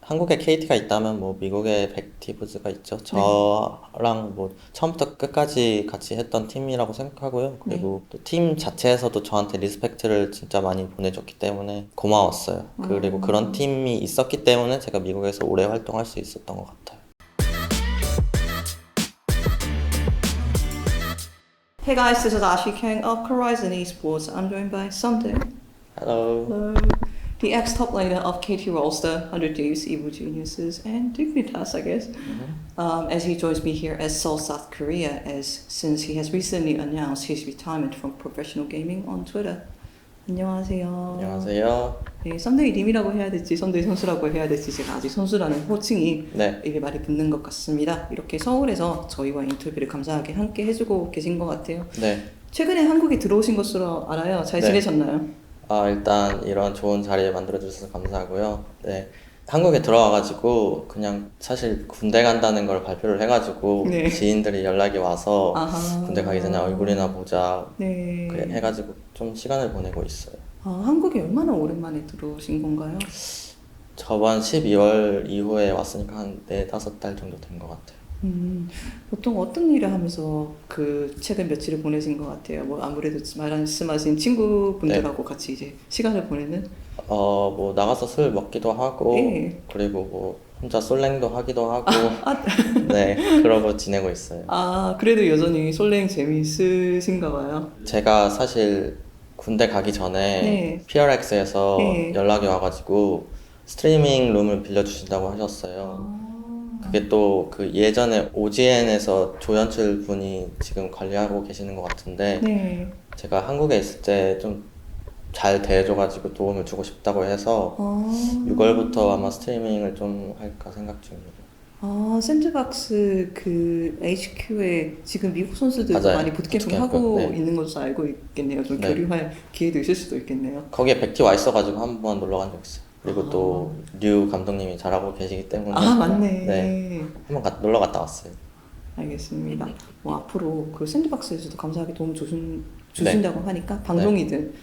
한국에 KT가 있다면 뭐 미국에 백티브즈가 있죠. 저랑 뭐 처음부터 끝까지 같이 했던 팀이라고 생각하고요. 그리고 또 팀 자체에서도 저한테 리스펙트를 진짜 많이 보내줬기 때문에 고마웠어요. 그리고 그런 팀이 있었기 때문에 제가 미국에서 오래 활동할 수 있었던 것 같아요. Hey guys, this is Ashi Kang of Horizon Esports. I'm joined by Something. Hello. Hello. The ex-top laner of KT Rolster, 100 Thieves, Evil Geniuses, and Dignitas, I guess. As he joins me here as Seoul, South Korea, since he has recently announced his retirement from professional gaming on Twitter. 안녕하세요. 안녕하세요. 네, 썬데이 님이라고 해야 될지 썬데이 선수라고 해야 될지 제가 아직 선수라는 호칭이 네. 입에 많이 붙는 것 같습니다. 이렇게 서울에서 저희와 인터뷰를 감사하게 함께 해주고 계신 것 같아요. 네. 최근에 한국에 들어오신 것으로 알아요. 잘 네. 지내셨나요? 일단 이런 좋은 자리에 만들어주셔서 감사하고요. 네. 한국에 들어와가지고 그냥 사실 군대 간다는 걸 발표를 해가지고 네. 지인들이 연락이 와서 아하. 군대 가기 전에 얼굴이나 보자 네. 그래 해가지고 좀 시간을 보내고 있어요. 한국에 얼마나 오랜만에 들어오신 건가요? 저번 12월 이후에 왔으니까 한 4-5달 정도 된 것 같아요. 보통 어떤 일을 하면서 그 최근 며칠을 보내신 것 같아요? 뭐 아무래도 말씀하신 친구분들하고 같이 이제 시간을 보내는? 뭐 나가서 술 먹기도 하고 네. 그리고 뭐 혼자 솔랭도 하기도 하고 네 그러고 지내고 있어요. 그래도 여전히 솔랭 재미있으신가 봐요. 제가 사실 군대 가기 전에 네. PRX에서 네. 연락이 와가지고 스트리밍 룸을 빌려주신다고 하셨어요. 그게 또 그 예전에 OGN에서 조연출 분이 지금 관리하고 계시는 것 같은데 네. 제가 한국에 있을 때 좀 잘 대해줘가지고 도움을 주고 싶다고 해서 6월부터 아마 스트리밍을 좀 할까 생각 중이에요. 샌드박스 그 HQ에 지금 미국 선수들도 맞아요. 많이 부트캠프 부트캠프, 하고 네. 있는 것으로 알고 있겠네요. 좀 네. 교류할 기회도 있을 수도 있겠네요. 거기에 백티 와 있어가지고 한번 놀러 간 적 있어요. 그리고 또 류 감독님이 잘하고 계시기 때문에 맞네. 네. 한번 놀러 갔다 왔어요. 알겠습니다. 뭐 앞으로 그 샌드박스에서도 감사하게 도움 주신다고 하니까 방송이든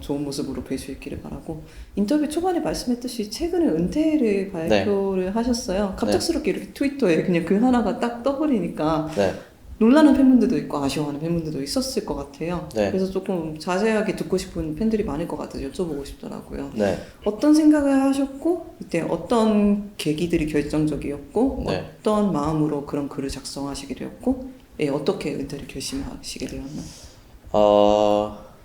좋은 모습으로 뵐 수 있기를 바라고, 인터뷰 초반에 말씀했듯이 최근에 은퇴를 발표를 하셨어요. 갑작스럽게 이렇게 트위터에 그냥 그 하나가 딱 떠버리니까 네. 놀라는 팬분들도 있고 아쉬워하는 팬분들도 있었을 것 같아요. 네. 그래서 조금 자세하게 듣고 싶은 팬들이 많을 것 같아서 여쭤보고 싶더라고요. 네. 어떤 생각을 하셨고 이때 어떤 계기들이 결정적이었고 네. 어떤 마음으로 그런 글을 작성하시게 되었고 어떻게 은퇴를 결심하시게 되었나요?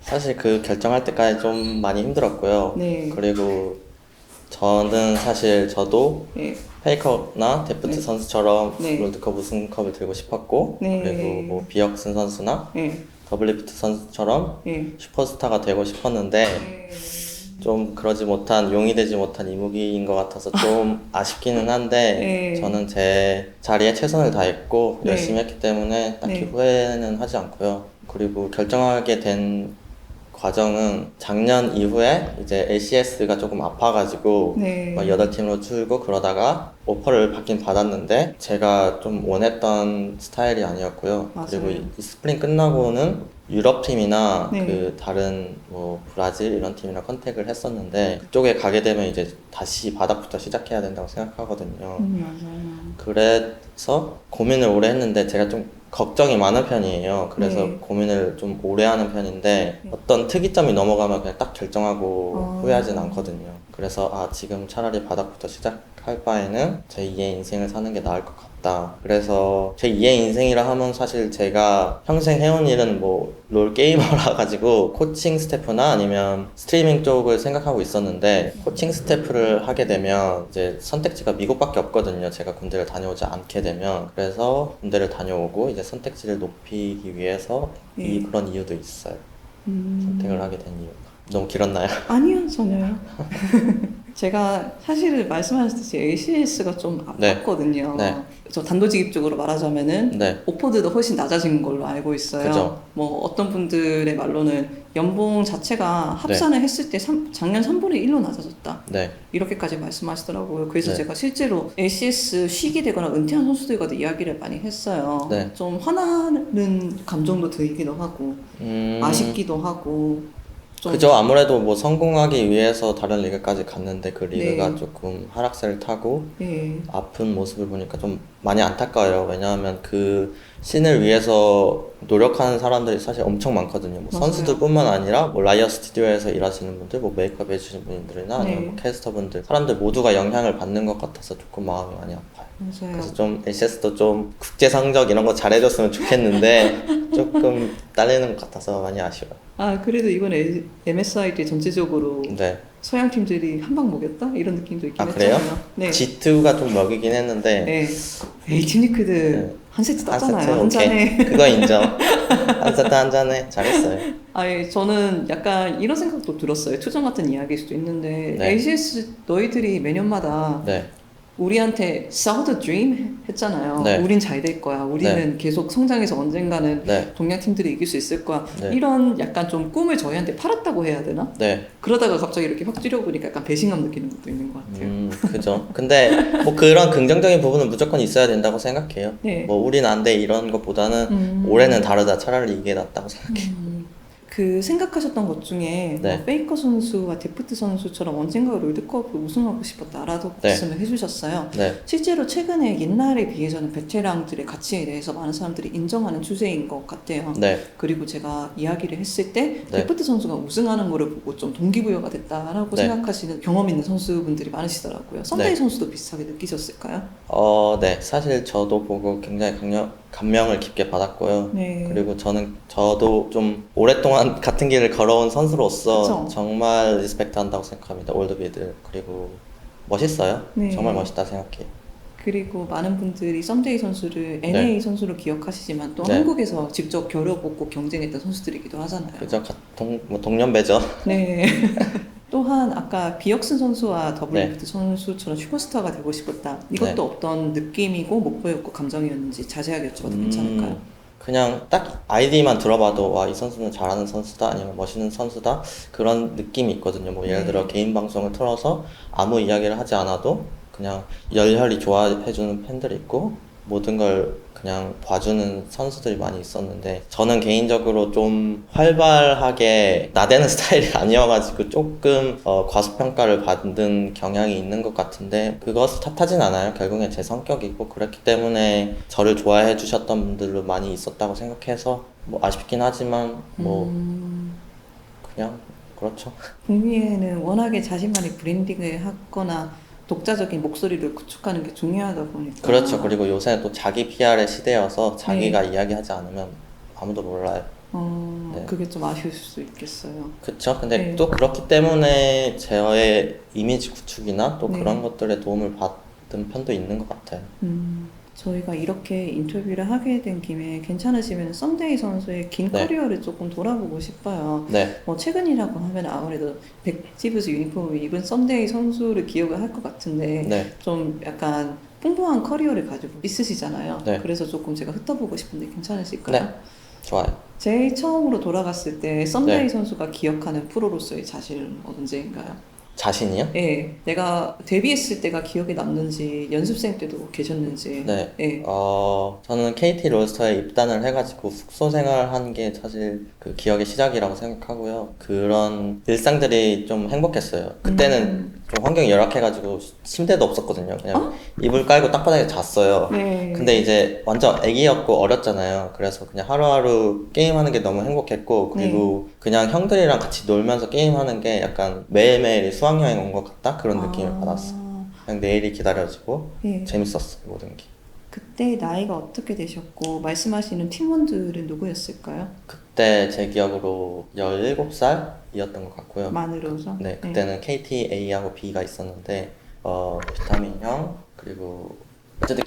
사실 그 결정할 때까지 좀 많이 힘들었고요. 네. 그리고 저는 사실 저도 네. 페이커나 데프트 네. 선수처럼 네. 롤드컵 우승컵을 들고 싶었고 네. 그리고 뭐 비역슨 선수나 네. 더블리프트 선수처럼 네. 슈퍼스타가 되고 싶었는데 좀 그러지 못한, 용이 되지 못한 이무기인 것 같아서 좀 아쉽기는 한데 네. 저는 제 자리에 최선을 다했고 네. 열심히 했기 때문에 딱히 네. 후회는 하지 않고요. 그리고 결정하게 된 과정은 작년 이후에 이제 LCS가 조금 아파가지고 네. 막 8팀으로 줄고 그러다가 오퍼를 받긴 받았는데 제가 좀 원했던 스타일이 아니었고요. 맞아요. 그리고 이 스프링 끝나고는 유럽 팀이나 네. 그 다른 뭐 브라질 이런 팀이랑 컨택을 했었는데 그쪽에 가게 되면 이제 다시 바닥부터 시작해야 된다고 생각하거든요. 맞아요. 그래서 고민을 오래 했는데 제가 좀 걱정이 많은 편이에요. 그래서 네. 고민을 좀 오래 하는 편인데 어떤 특이점이 넘어가면 그냥 딱 결정하고 후회하진 않거든요. 그래서 지금 차라리 바닥부터 시작할 바에는 제 2의 인생을 사는 게 나을 것 같다. 그래서 제 2의 인생이라 하면 사실 제가 평생 해온 일은 뭐 롤 게이머라 가지고 코칭 스태프나 아니면 스트리밍 쪽을 생각하고 있었는데 코칭 스태프를 하게 되면 이제 선택지가 미국밖에 없거든요. 제가 군대를 다녀오지 않게 되면. 그래서 군대를 다녀오고 이제 선택지를 높이기 위해서 그런 이유도 있어요. 선택을 하게 된 이유가. 너무 길었나요? 아니요, 전혀요. 제가 사실 말씀하셨듯이 ACS가 좀 아팠거든요. 네. 저 단도직입적으로 말하자면은 네. 오퍼드도 훨씬 낮아진 걸로 알고 있어요. 그죠. 뭐 어떤 분들의 말로는 연봉 자체가 합산을 했을 때 작년 3분의 1로 낮아졌다. 네. 이렇게까지 말씀하시더라고요. 그래서 네. 제가 실제로 ACS 쉬게 되거나 은퇴한 선수들과도 이야기를 많이 했어요. 네. 좀 화나는 감정도 들기도 하고 아쉽기도 하고 좀 그죠. 아무래도 뭐 성공하기 위해서 다른 리그까지 갔는데 그 리그가 네. 조금 하락세를 타고 예. 아픈 모습을 보니까 좀 많이 안타까워요. 왜냐하면 그 씬을 위해서 노력하는 사람들이 사실 엄청 많거든요. 뭐 맞아요. 선수들뿐만 아니라 뭐 라이어 스튜디오에서 일하시는 분들, 뭐 메이크업 해주시는 분들이나 아니면 네. 뭐 캐스터분들, 사람들 모두가 영향을 받는 것 같아서 조금 마음이 많이 아파요. 맞아요. 그래서 좀 LCS도 좀 국제 성적 이런 거 잘해줬으면 좋겠는데 조금 딸리는 것 같아서 많이 아쉬워요. 아, 그래도 이번에 MSI 때 전체적으로 네. 서양 팀들이 한 방 먹였다? 이런 느낌도 있긴 아 그래요? 했잖아요. 네. G2가 좀 먹이긴 했는데 네. 에이티 리퀴드 네. 한 세트 한 땄잖아요. 세트 한 오케이. 잔에. 그거 인정. 한 세트 한 잔에 잘했어요. 아예 저는 약간 이런 생각도 들었어요. 투정 같은 이야기일 수도 있는데 네. ACS 너희들이 매년마다 네. 우리한테 Sell the Dream 했잖아요. 네. 우린 잘 될 거야. 우리는 계속 성장해서 언젠가는 네. 동양 팀들이 이길 수 있을 거야. 네. 이런 약간 좀 꿈을 저희한테 팔았다고 해야 되나? 네. 그러다가 갑자기 이렇게 확 줄여보니까 약간 배신감 느끼는 것도 있는 것 같아요. 그죠. 근데 뭐 그런 긍정적인 부분은 무조건 있어야 된다고 생각해요. 네. 뭐 우린 안 돼 이런 것보다는 올해는 다르다. 차라리 이게 낫다고 생각해요. 그 생각하셨던 것 중에 네. 뭐 페이커 선수와 데프트 선수처럼 언젠가 롤드컵을 우승하고 싶었다라도 네. 말씀을 해주셨어요. 네. 실제로 최근에 옛날에 비해서는 베테랑들의 가치에 대해서 많은 사람들이 인정하는 추세인 것 같아요. 네. 그리고 제가 이야기를 했을 때 네. 데프트 선수가 우승하는 거를 보고 좀 동기부여가 됐다라고 네. 생각하시는 경험 있는 선수분들이 많으시더라고요. 썬데이 네. 선수도 비슷하게 느끼셨을까요? 네. 사실 저도 보고 굉장히 감명을 깊게 받았고요. 네. 그리고 저도 좀 오랫동안 같은 길을 걸어온 선수로서 그쵸? 정말 리스펙트 한다고 생각합니다. 올드비드. 그리고 멋있어요. 네. 정말 멋있다 생각해요. 그리고 많은 분들이 썬데이 선수를 NA 선수로 기억하시지만 또 네. 한국에서 직접 겨뤄보고 경쟁했던 선수들이기도 하잖아요. 그죠. 동년배죠. 네. 또한 아까 비역슨 선수와 네. 더블리프트 선수처럼 슈퍼스타가 되고 싶었다. 이것도 네. 어떤 느낌이고 목표였고 감정이었는지 자세하게 여쭤봐도 괜찮을까요? 그냥 딱 아이디만 들어봐도 와, 이 선수는 잘하는 선수다 아니면 멋있는 선수다 그런 느낌이 있거든요. 뭐 예를 들어 개인 방송을 틀어서 아무 이야기를 하지 않아도 그냥 열혈히 좋아해주는 팬들이 있고 모든 걸 그냥 봐주는 선수들이 많이 있었는데 저는 개인적으로 좀 활발하게 나대는 스타일이 아니어가지고 조금 과소평가를 받은 경향이 있는 것 같은데 그것을 탓하진 않아요. 결국엔 제 성격이고 그렇기 때문에 저를 좋아해 주셨던 분들도 많이 있었다고 생각해서 뭐 아쉽긴 하지만 뭐 그냥 그렇죠. 북미에는 워낙에 자신만의 브랜딩을 하거나 독자적인 목소리를 구축하는 게 중요하다 보니까 그렇죠. 그리고 요새는 또 자기 PR의 시대여서 자기가 이야기하지 않으면 아무도 몰라요. 네. 그게 좀 아쉬울 수 있겠어요. 그쵸. 근데 네. 또 그렇기 때문에 저의 이미지 구축이나 또 네. 그런 것들에 도움을 받은 편도 있는 것 같아요. 저희가 이렇게 인터뷰를 하게 된 김에 괜찮으시면 썬데이 선수의 긴 네. 커리어를 조금 돌아보고 싶어요. 네. 뭐 최근이라고 하면 아무래도 백지부스 유니폼을 입은 썬데이 선수를 기억을 할 것 같은데 네. 좀 약간 풍부한 커리어를 가지고 있으시잖아요. 네. 그래서 조금 제가 흩어보고 싶은데 괜찮으실까요? 네. 좋아요. 제일 처음으로 돌아갔을 때 썬데이 네. 선수가 기억하는 프로로서의 자신은 언제인가요? 자신이요? 네, 내가 데뷔했을 때가 기억에 남는지 연습생 때도 계셨는지. 네. 네. 저는 KT 롤스터에 입단을 해가지고 숙소 생활한 게 사실 그 기억의 시작이라고 생각하고요. 그런 일상들이 좀 행복했어요. 그때는 좀 환경이 열악해가지고 침대도 없었거든요. 그냥 이불 깔고 땅바닥에 잤어요. 네. 근데 이제 완전 애기였고 어렸잖아요. 그래서 그냥 하루하루 게임하는 게 너무 행복했고 그리고 그냥 형들이랑 같이 놀면서 게임하는 게 약간 매일매일이 수학여행 온 것 같다? 그런 느낌을 받았어. 그냥 내일이 기다려지고 네. 재밌었어 모든 게. 그때 나이가 어떻게 되셨고 말씀하시는 팀원들은 누구였을까요? 그때 제 기억으로 17살이었던 것 같고요. 만으로서? 네, 그때는 KT A하고 B가 있었는데 비타민 형 그리고 어쨌든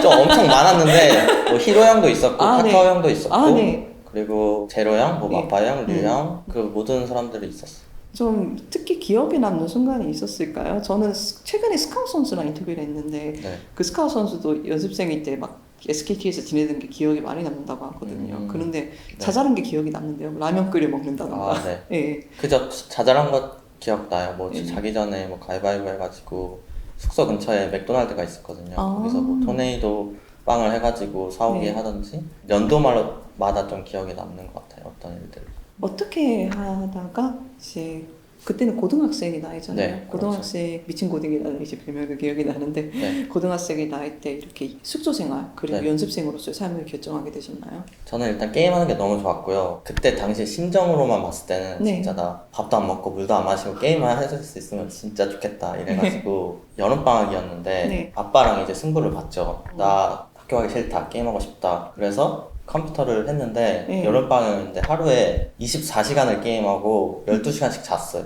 좀 엄청 많았는데 뭐 히로 형도 있었고 카카오 네. 형도 있었고 네. 그리고 제로 형, 뭐 네. 마빠 형, 류 형, 그 모든 사람들이 있었어. 좀 특히 기억에 남는 순간이 있었을까요? 저는 최근에 스카우트 선수랑 인터뷰를 했는데 네. 그 스카우트 선수도 연습생일 때 막 SKT에서 지내던 게 기억에 많이 남는다고 하거든요. 그런데 네. 자잘한 게 기억이 남는데요. 라면 끓여 먹는다던가. 아, 네. 예. 그저 자잘한 것 기억나요. 뭐 네. 자기 전에 뭐 가위바위보 해가지고 숙소 근처에 맥도날드가 있었거든요. 아. 거기서 뭐 토네이도 빵을 해가지고 사오게 네. 하던지 연도마다 좀 기억에 남는 것 같아요. 어떤 일들. 어떻게 하다가 이제 그때는 고등학생이 나이잖아요. 네, 고등학생 미친 고딩이라는 이제 별명이 기억이 나는데 네. 고등학생이 나이 때 이렇게 숙소 생활 그리고 네. 연습생으로서의 삶을 결정하게 되셨나요? 저는 일단 게임하는 게 너무 좋았고요. 그때 당시 심정으로만 봤을 때는 네. 진짜 나 밥도 안 먹고 물도 안 마시고 게임만 해줄 수 있으면 진짜 좋겠다 이래가지고 여름방학이었는데 네. 아빠랑 이제 승부를 봤죠. 나 학교 가기 싫다, 게임하고 싶다. 그래서 컴퓨터를 했는데 네. 여름방학이었는데 하루에 24시간을 게임하고 12시간씩 잤어요.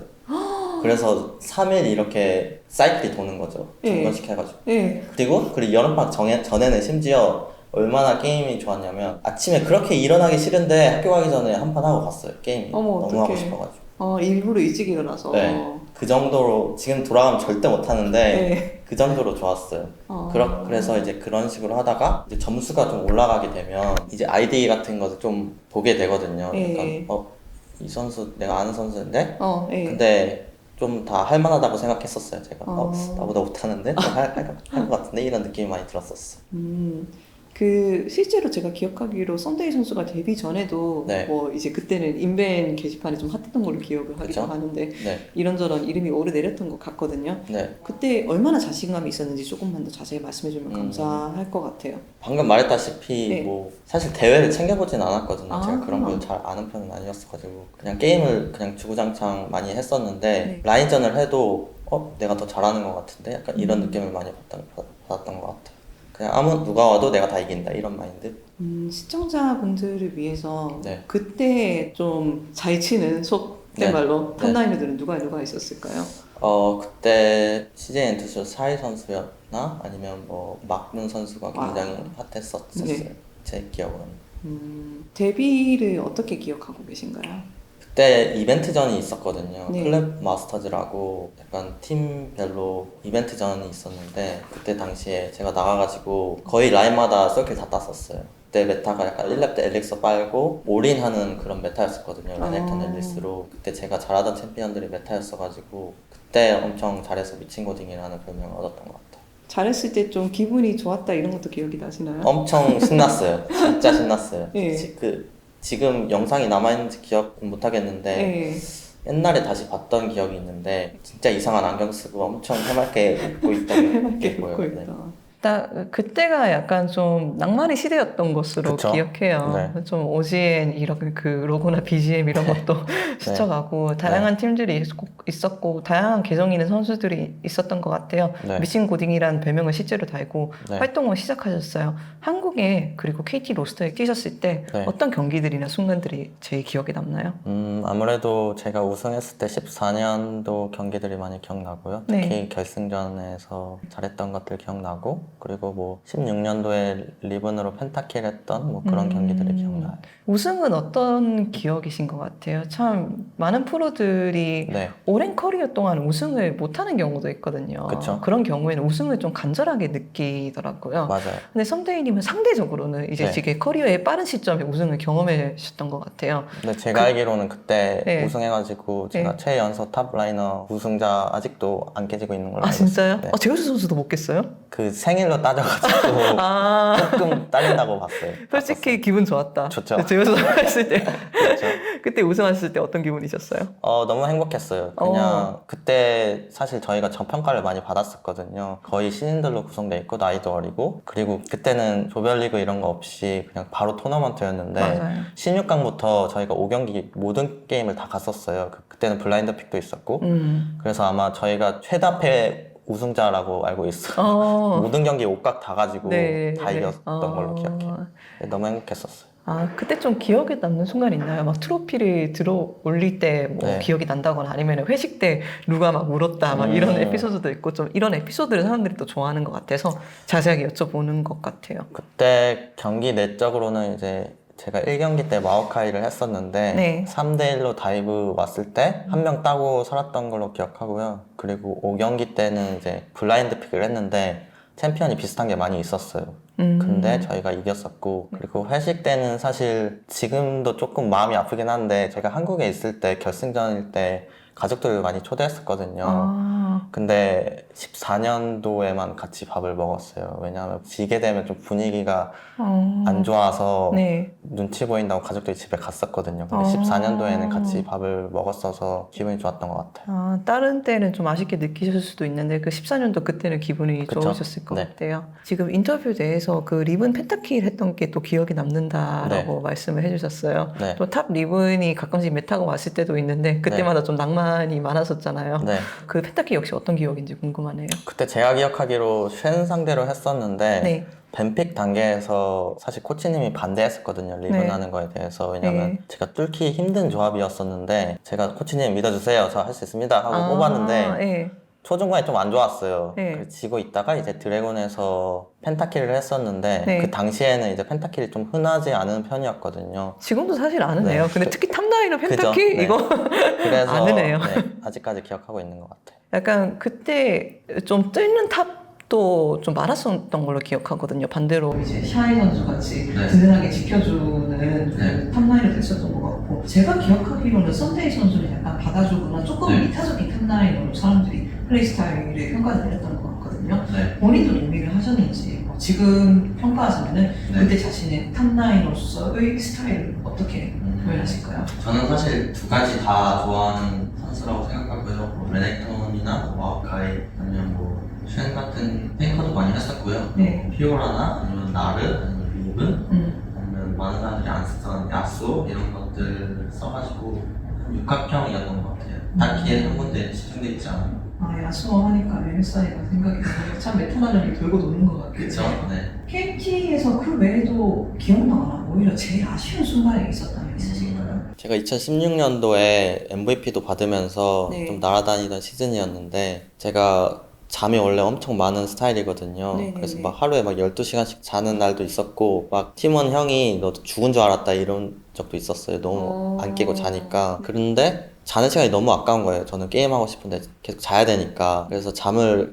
그래서 3일 이렇게 사이클이 도는 거죠. 네. 중간씩 해가지고. 네. 그리고 여름방학 전에는 심지어 얼마나 게임이 좋았냐면 아침에 그렇게 일어나기 싫은데 학교 가기 전에 한 판 하고 갔어요. 게임이 어머, 너무 어떡해. 하고 싶어가지고. 일부러 일찍 일어나서. 네. 그 정도로 지금 돌아가면 절대 못하는데 네. 그 정도로 좋았어요. 그래서 이제 그런 식으로 하다가 이제 점수가 좀 올라가게 되면 이제 아이디 같은 것을 좀 보게 되거든요. 네. 약간 이 선수 내가 아는 선수인데 네. 근데 좀 다 할만하다고 생각했었어요. 제가 어. 나보다 못하는데 할 것 같은데 이런 느낌이 많이 들었었어. 그 실제로 제가 기억하기로 썬데이 선수가 데뷔 전에도 네. 뭐 이제 그때는 인벤 게시판이 좀 핫했던 걸로 기억을 하기도 그쵸? 하는데 네, 이런저런 이름이 오르내렸던 것 같거든요. 네. 그때 얼마나 자신감이 있었는지 조금만 더 자세히 말씀해주면 감사할 것 같아요. 방금 말했다시피 네. 뭐 사실 대회를 챙겨보진 않았거든요. 아. 제가 그런 걸 잘 아는 편은 아니었어가지고 그냥 게임을 그냥 주구장창 많이 했었는데 네. 라인전을 해도 내가 더 잘하는 것 같은데 약간 이런 음. 느낌을 많이 받았던 것 같아요. 그냥 누가 와도 내가 다 이긴다 이런 마인드. 시청자분들을 위해서 네. 그때 좀 잘 치는 속된 네. 말로 네. 탑라이너들은 누가 있었을까요? 그때 CJ 엔투스 사이 선수였나? 아니면 뭐 막문 선수가 굉장히 핫했었어요. 네. 제 기억으로는. 데뷔를 어떻게 기억하고 계신가요? 그때 이벤트전이 있었거든요. 네. 클랩 마스터즈라고 약간 팀별로 이벤트전이 있었는데 그때 당시에 제가 나가가지고 거의 라인마다 서클 다 땄었어요. 그때 메타가 약간 1렙 때 엘릭서 빨고 올인하는 그런 메타였었거든요. 레넥턴 앨리스로. 그때 제가 잘하던 챔피언들이 메타였어가지고 그때 엄청 잘해서 미친 고딩이라는 별명을 얻었던 것 같아요. 잘했을 때 좀 기분이 좋았다 이런 것도 기억이 나시나요? 엄청 신났어요. 진짜 신났어요. 네. 지금 영상이 남아있는지 기억은 못하겠는데 네. 옛날에 다시 봤던 기억이 있는데 진짜 이상한 안경 쓰고 엄청 해맑게 웃고 있던 해맑게 게 보여요. 웃고 네. 있다. 딱 그때가 약간 좀 낭만의 시대였던 것으로 그쵸? 기억해요. 네. 좀 OGN 이런 그 로고나 BGM 이런 것도 스쳐가고 다양한 팀들이 있었고 다양한 계정 있는 선수들이 있었던 것 같아요. 네. 미친 고딩이라는 별명을 실제로 달고 네. 활동을 시작하셨어요. 한국에 그리고 KT 로스터에 뛰셨을 때 네. 어떤 경기들이나 순간들이 제일 기억에 남나요? 아무래도 제가 우승했을 때 14년도 경기들이 많이 기억나고요. 특히 네. 결승전에서 잘했던 것들 기억나고 그리고 뭐 16년도에 리븐으로 펜타킬 했던 뭐 그런 경기들이 기억나요. 우승은 어떤 기억이신 것 같아요? 참 많은 프로들이 네. 오랜 커리어 동안 우승을 못하는 경우도 있거든요. 그쵸. 그런 경우에는 우승을 좀 간절하게 느끼더라고요. 맞아요. 근데 썸데이님은 상대적으로는 이제 네. 되게 커리어의 빠른 시점에 우승을 경험하셨던 것 같아요. 근데 제가 알기로는 그때 네. 우승해가지고 제가 네. 최연소 탑라이너 우승자 아직도 안 깨지고 있는 걸로 아 알고 있어요. 진짜요? 네. 제우스 선수도 못 깼어요? 그 생일로 따져가지고 조금 딸린다고 봤어요. 솔직히 기분 좋았다. 좋죠. 제우스 선수 했을 때 그렇죠. 그때 우승하셨을 때 어떤 기분이셨어요? 너무 행복했어요. 그냥 그때 사실 저희가 저평가를 많이 받았었거든요. 거의 신인들로 구성돼 있고 나이도 어리고 그리고 그때는 조별리그 이런 거 없이 그냥 바로 토너먼트였는데 맞아요. 16강부터 저희가 5경기 모든 게임을 다 갔었어요. 그때는 블라인드 픽도 있었고 그래서 아마 저희가 최다패 우승자라고 알고 있어요. 모든 경기 옥각 다 가지고 네, 다 네. 이겼던 걸로 기억해요. 너무 행복했었어요. 그때 좀 기억에 남는 순간 있나요? 막 트로피를 들어 올릴 때 뭐 네. 기억이 난다거나 아니면 회식 때 누가 막 울었다 막 이런 에피소드도 있고 좀 이런 에피소드를 사람들이 또 좋아하는 것 같아서 자세하게 여쭤보는 것 같아요. 그때 경기 내적으로는 이제 제가 1경기 때 마오카이를 했었는데 네. 3대1로 다이브 왔을 때 한 명 따고 살았던 걸로 기억하고요. 그리고 5경기 때는 이제 블라인드 픽을 했는데 챔피언이 비슷한 게 많이 있었어요. 근데 저희가 이겼었고 그리고 회식 때는 사실 지금도 조금 마음이 아프긴 한데 제가 한국에 있을 때 결승전일 때 가족들을 많이 초대했었거든요. 아, 근데 14년도에만 같이 밥을 먹었어요. 왜냐하면 지게 되면 좀 분위기가 안 좋아서 네. 눈치 보인다고 가족들이 집에 갔었거든요. 근데 아. 14년도에는 같이 밥을 먹었어서 기분이 좋았던 것 같아요. 아, 다른 때는 좀 아쉽게 느끼셨을 수도 있는데 그 14년도 그때는 기분이 그쵸? 좋으셨을 것 네. 같아요. 지금 인터뷰 내에서 그 리븐 펜타킬 했던 게 또 기억이 남는다라고 말씀을 해주셨어요. 네. 또 탑 리븐이 가끔씩 메타가 왔을 때도 있는데 그때마다 좀 낭만이 많았었잖아요. 네. 그 펜타킬 역시 어떤 기억인지 궁금하네요. 그때 제가 기억하기로 쉔 상대로 했었는데 네. 뱀픽 단계에서 사실 코치님이 반대했었거든요. 리븐 네. 하는 거에 대해서. 왜냐면 네. 제가 뚫기 힘든 조합이었었는데 제가 코치님 믿어주세요. 저 할 수 있습니다. 하고 뽑았는데 네. 초중반에 좀 안 좋았어요. 네. 그래서 지고 있다가 이제 드래곤에서 펜타킬을 했었는데 네. 그 당시에는 이제 펜타킬이 좀 흔하지 않은 편이었거든요. 지금도 사실 안 하네요. 네. 근데 특히 탑라인은 그죠? 펜타킬 네. 이거 그래서 안 하네요. 네, 아직까지 기억하고 있는 것 같아요. 약간 그때 좀 뜨는 탑도 좀 많았었던 걸로 기억하거든요. 반대로 이제 샤이 선수 같이 네. 든든하게 지켜주는 네. 그 탑라인을 했었던 것 같고 제가 기억하기로는 썬데이 선수는 약간 받아주거나 조금 네. 이타적인 탑라인으로 사람들이 플레이 스타일에 평가를 내렸던 것 같거든요. 네. 본인도 동의를 하셨는지 지금 평가하자면은 네. 그때 자신의 탑라이너로서의 스타일을 어떻게 표현하실까요? 저는 사실 두 가지 다 좋아하는 선수라고 생각하고요. 뭐 레넥톤이나 마오카이 아니면 쉔 같은 탱커도 많이 했었고요. 네. 피오라나 아니면 나르 아니면 리븐 음. 아니면 많은 사람들이 안 쓰던 야수 이런 것들을 써가지고 육각형이었던 것 같아요. 딱히 한 군데 집중돼 있지 않아요. 아, 야수어 하니까 MSI가 생각이 나요. 참 메타나전이 돌고 도는 것 같아요. 그쵸? 네. KT에서 그 외에도 기억나거나 오히려 제일 아쉬운 순간이 있었다면 있으실까요? 제가 2016년도에 MVP도 받으면서 네. 좀 날아다니던 시즌이었는데 제가 잠이 원래 엄청 많은 스타일이거든요. 네네네. 그래서 막 하루에 막 12시간씩 자는 날도 있었고 막 팀원 형이 너 죽은 줄 알았다 이런 적도 있었어요. 너무 안 깨고 자니까. 그런데 자는 시간이 너무 아까운 거예요. 저는 게임하고 싶은데 계속 자야 되니까. 그래서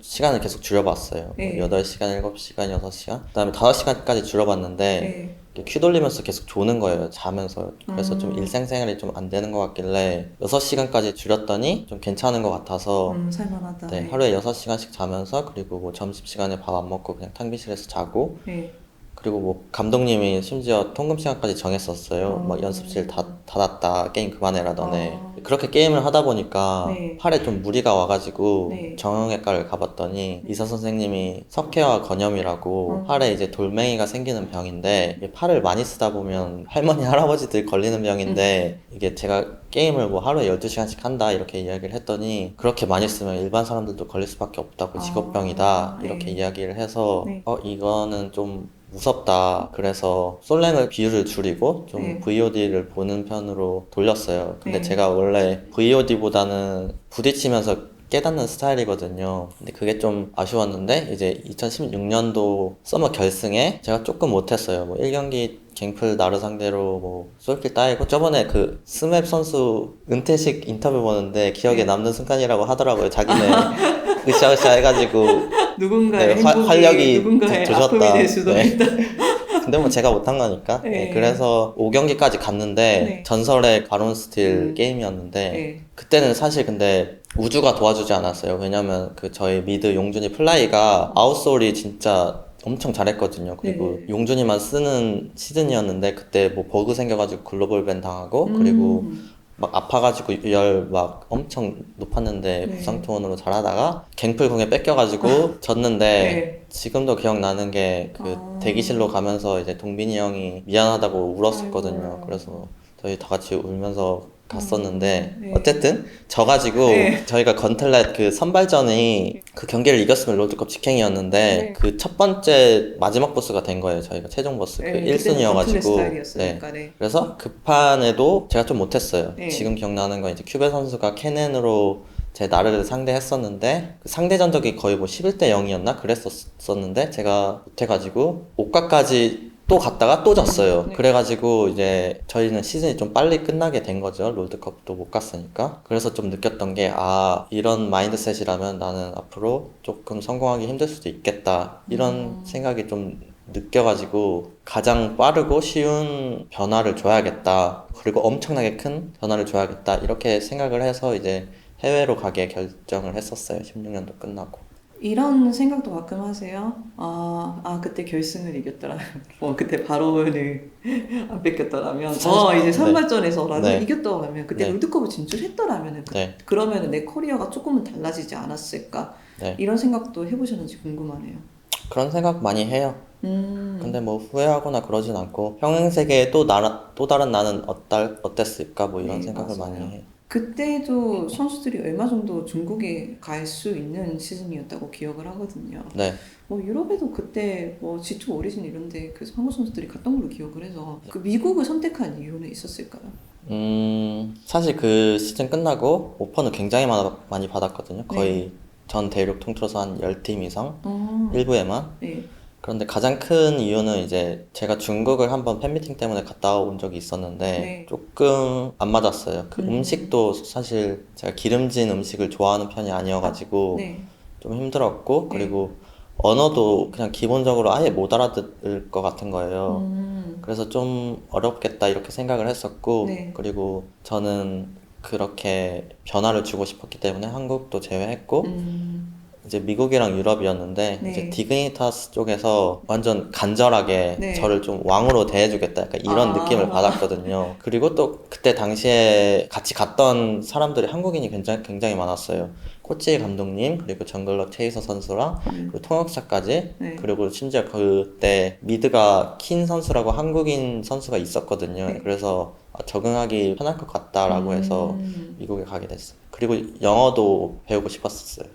시간을 계속 줄여봤어요. 네. 8시간, 7시간, 6시간. 그 다음에 5시간까지 줄여봤는데 네. 큐 돌리면서 계속 조는 거예요. 자면서. 그래서 좀 일상생활이 좀 안 되는 것 같길래 6시간까지 줄였더니 좀 괜찮은 것 같아서 살만하다. 네, 하루에 6시간씩 자면서 그리고 뭐 점심시간에 밥 안 먹고 그냥 탕비실에서 자고 네. 그리고 뭐 감독님이 심지어 통금 시간까지 정했었어요. 막 연습실 닫았다 게임 그만해라 너네. 그렇게 게임을 하다 보니까 네. 팔에 좀 무리가 와가지고 네. 정형외과를 가봤더니 의사 선생님이 석회화 건염이라고 팔에 이제 돌멩이가 생기는 병인데 이게 팔을 많이 쓰다 보면 할머니 할아버지들 걸리는 병인데 이게 제가 게임을 뭐 하루에 12시간씩 한다 이렇게 이야기를 했더니 그렇게 많이 쓰면 일반 사람들도 걸릴 수밖에 없다고 직업병이다 이렇게 네. 이야기를 해서 네. 이거는 좀 무섭다. 그래서 솔랭을 비율을 줄이고 좀 네. VOD를 보는 편으로 돌렸어요. 근데 네. 제가 원래 VOD보다는 부딪히면서 깨닫는 스타일이거든요. 근데 그게 좀 아쉬웠는데 이제 2016년도 서머 결승에 제가 조금 못했어요. 뭐 1경기 갱플 나르 상대로 뭐 솔킬 따이고 저번에 그 스맵 선수 은퇴식 인터뷰 보는데 기억에 남는 순간이라고 하더라고요. 자기네 으쌰으쌰 해가지고 누군가의 네, 행복이 활력이 누군가의 조졌다. 아픔이 될 수도 네. 있다. 근데 뭐 제가 못한 거니까. 네. 네, 그래서 5경기까지 갔는데 네. 전설의 가론 스틸 게임이었는데 네. 그때는 사실 근데 우주가 도와주지 않았어요. 왜냐면 그 저희 미드 용준이 플라이가 아웃솔이 진짜 엄청 잘했거든요. 그리고 네. 용준이만 쓰는 시즌이었는데 그때 뭐 버그 생겨가지고 글로벌 밴 당하고 그리고 막 아파가지고 열 막 엄청 높았는데 네. 부상투원으로 잘하다가 갱플 궁에 뺏겨가지고 졌는데 네. 지금도 기억나는 게 그 대기실로 가면서 이제 동빈이 형이 미안하다고 울었었거든요. 아이고. 그래서 저희 다 같이 울면서 갔었는데 네. 어쨌든 져가지고 네. 저희가 건틀렛 그 선발전이 그 경기를 이겼으면 롤드컵 직행이었는데 네. 그 첫 번째 마지막 보스가 된 거예요. 저희가 최종 보스 그 네, 그때는 1순위여가지고 스타일이었으니까, 네. 그래서 그 판에도 제가 좀 못했어요. 네. 지금 기억나는 건 이제 큐베 선수가 캐넨으로 제 나르를 상대했었는데 그 상대 전적이 거의 뭐 11대 0이었나 그랬었는데 제가 못해가지고 5가까지 또 갔다가 또 졌어요. 네. 그래가지고 이제 저희는 시즌이 좀 빨리 끝나게 된 거죠. 롤드컵도 못 갔으니까. 그래서 좀 느꼈던 게 이런 마인드셋이라면 나는 앞으로 조금 성공하기 힘들 수도 있겠다. 이런 생각이 좀 느껴가지고 가장 빠르고 쉬운 변화를 줘야겠다. 그리고 엄청나게 큰 변화를 줘야겠다. 이렇게 생각을 해서 이제 해외로 가게 결정을 했었어요. 16년도 끝나고. 이런 생각도 가끔 하세요? 그때 결승을 이겼더라면, 그때 바로를 안 뺏겼더라면, 이제 네. 선발전에서라도 네. 이겼더라면, 그때 네. 롤드컵을 진출했더라면, 네. 그러면 내 커리어가 조금은 달라지지 않았을까? 네. 이런 생각도 해보셨는지 궁금하네요. 그런 생각 많이 해요. 음, 근데 뭐 후회하거나 그러진 않고 평행 세계에 또 다른 나는 어땠을까 뭐 이런 네, 생각을 맞아요. 많이 해요. 그때도 선수들이 얼마 정도 중국에 갈 수 있는 시즌이었다고 기억을 하거든요. 네. 뭐 유럽에도 그때 뭐 G2 오리진 이런데 그 한국 선수들이 갔던 걸로 기억을 해서 그 미국을 선택한 이유는 있었을까요? 사실 그 시즌 끝나고 오퍼는 굉장히 많이 받았거든요. 거의 전 대륙 통틀어서 한 10팀 이상 일부에만. 네. 그런데 가장 큰 이유는 이제 제가 중국을 한번 팬미팅 때문에 갔다 온 적이 있었는데 네. 조금 안 맞았어요. 그 음식도 사실 제가 기름진 음식을 좋아하는 편이 아니어가지고 네. 좀 힘들었고 네. 그리고 언어도 그냥 기본적으로 아예 못 알아들을 것 같은 거예요. 그래서 좀 어렵겠다 이렇게 생각을 했었고 네. 그리고 저는 그렇게 변화를 주고 싶었기 때문에 한국도 제외했고 이제 미국이랑 유럽이었는데 네. 이제 디그니타스 쪽에서 완전 간절하게 네. 저를 좀 왕으로 대해주겠다 약간 이런 느낌을 받았거든요. 그리고 또 그때 당시에 같이 갔던 사람들이 한국인이 굉장히 많았어요. 코치 감독님 그리고 정글러 체이서 선수랑 그리고 통역사까지 네. 그리고 심지어 그때 미드가 킨 선수라고 한국인 선수가 있었거든요. 네. 그래서 적응하기 편할 것 같다라고 해서 미국에 가게 됐어요. 그리고 영어도 배우고 싶었어요.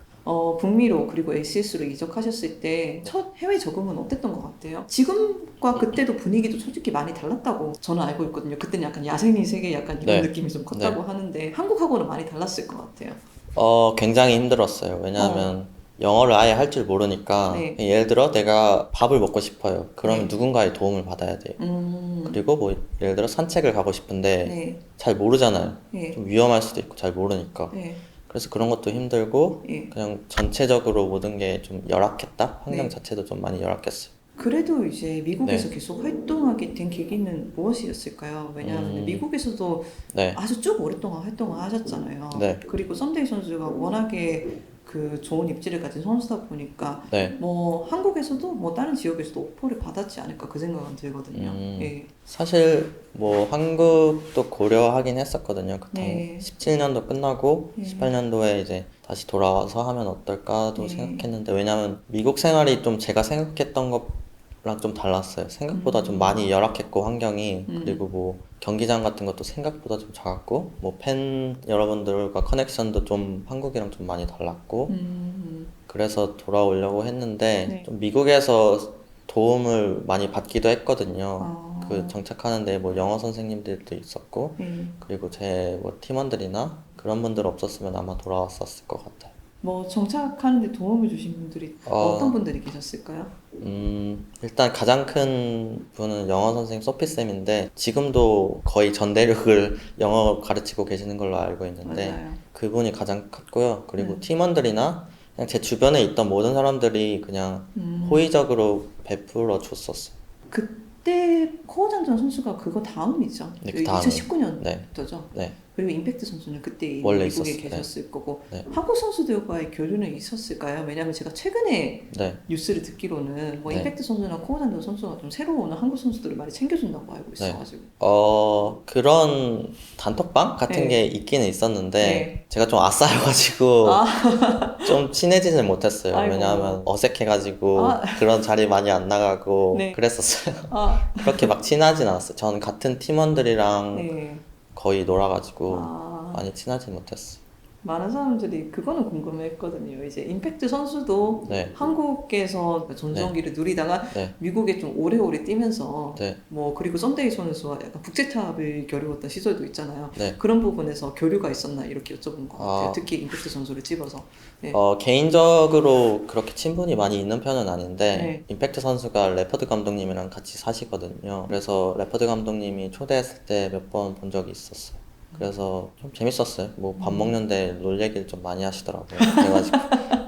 북미로 그리고 ACS로 이적하셨을 때 첫 해외 적응은 어땠던 것 같아요? 지금과 그때도 분위기도 솔직히 많이 달랐다고 저는 알고 있거든요. 그때는 약간 야생의 세계 약간 이런 네. 느낌이 좀 컸다고 하는데 한국하고는 많이 달랐을 것 같아요. 굉장히 힘들었어요. 왜냐하면 영어를 아예 할 줄 모르니까 네. 예를 들어 내가 밥을 먹고 싶어요. 그러면 네. 누군가의 도움을 받아야 돼요. 그리고 뭐 예를 들어 산책을 가고 싶은데 네. 잘 모르잖아요. 네. 좀 위험할 수도 있고 잘 모르니까. 네. 그래서 그런 것도 힘들고 예. 그냥 전체적으로 모든 게 좀 열악했다? 환경 네. 자체도 좀 많이 열악했어요. 그래도 이제 미국에서 계속 활동하게 된 계기는 무엇이었을까요? 왜냐하면 미국에서도 네. 아주 쭉 오랫동안 활동을 하셨잖아요. 네. 그리고 썬데이 선수가 워낙에 그 좋은 입지를 가진 선수다 보니까 네. 뭐 한국에서도 뭐 다른 지역에서도 오퍼를 받았지 않을까 그 생각은 들거든요. 예. 사실 뭐 한국도 고려하긴 했었거든요. 그 네. 17년도 끝나고 네. 18년도에 이제 다시 돌아와서 하면 어떨까도 네. 생각했는데 왜냐면 미국 생활이 좀 제가 생각했던 것랑 좀 달랐어요. 생각보다 좀 많이 열악했고 환경이 그리고 뭐 경기장 같은 것도 생각보다 좀 작았고 뭐 팬 여러분들과 커넥션도 좀 한국이랑 좀 많이 달랐고 그래서 돌아오려고 했는데 네. 좀 미국에서 도움을 많이 받기도 했거든요. 아. 그 정착하는데 뭐 영어 선생님들도 있었고 그리고 제 뭐 팀원들이나 그런 분들 없었으면 아마 돌아왔었을 것 같아요. 뭐 정착하는데 도움을 주신 분들이 어떤 분들이 계셨을까요? 일단 가장 큰 분은 영어 선생님 소피쌤인데 지금도 거의 전 대륙을 영어 가르치고 계시는 걸로 알고 있는데 맞아요. 그분이 가장 컸고요. 그리고 팀원들이나 그냥 제 주변에 있던 모든 사람들이 그냥 호의적으로 베풀어 줬었어요. 그때 코어장전 선수가 그거 다음이죠. 네, 그 다음이에요. 2019년도죠. 네. 그리고 임팩트 선수는 그때 이미 원래 미국에 있었어요. 계셨을 거고 네. 한국 선수들과의 교류는 있었을까요? 왜냐하면 제가 최근에 네. 뉴스를 듣기로는 뭐 네. 임팩트 선수나 코어장전 선수가 좀 새로 오는 한국 선수들을 많이 챙겨준다고 알고 있어가지고 그런 단톡방 같은 네. 게 있기는 있었는데 네. 제가 좀 아싸여가지고 좀 친해지진 못했어요. 아이고. 왜냐하면 어색해가지고 아. 그런 자리 많이 안 나가고 네. 그랬었어요. 아, 그렇게 막 친하진 않았어요. 저는 같은 팀원들이랑 네. 거의 놀아가지고 아. 많이 친하진 못했어요. 많은 사람들이 그거는 궁금해했거든요. 이제 임팩트 선수도 네. 한국에서 전성기를 누리다가 네. 미국에 좀 오래오래 뛰면서 네. 뭐 그리고 썬데이 선수와 약간 국제탑을 겨루었던 시절도 있잖아요. 네. 그런 부분에서 교류가 있었나 이렇게 여쭤본 것 같아요. 아. 특히 임팩트 선수를 집어서. 네. 개인적으로 그렇게 친분이 많이 있는 편은 아닌데 네. 임팩트 선수가 레퍼드 감독님이랑 같이 사시거든요. 그래서 레퍼드 감독님이 초대했을 때 몇 번 본 적이 있었어요. 그래서 좀 재밌었어요. 뭐 밥 먹는데 롤 얘기를 좀 많이 하시더라고요. 그래가지고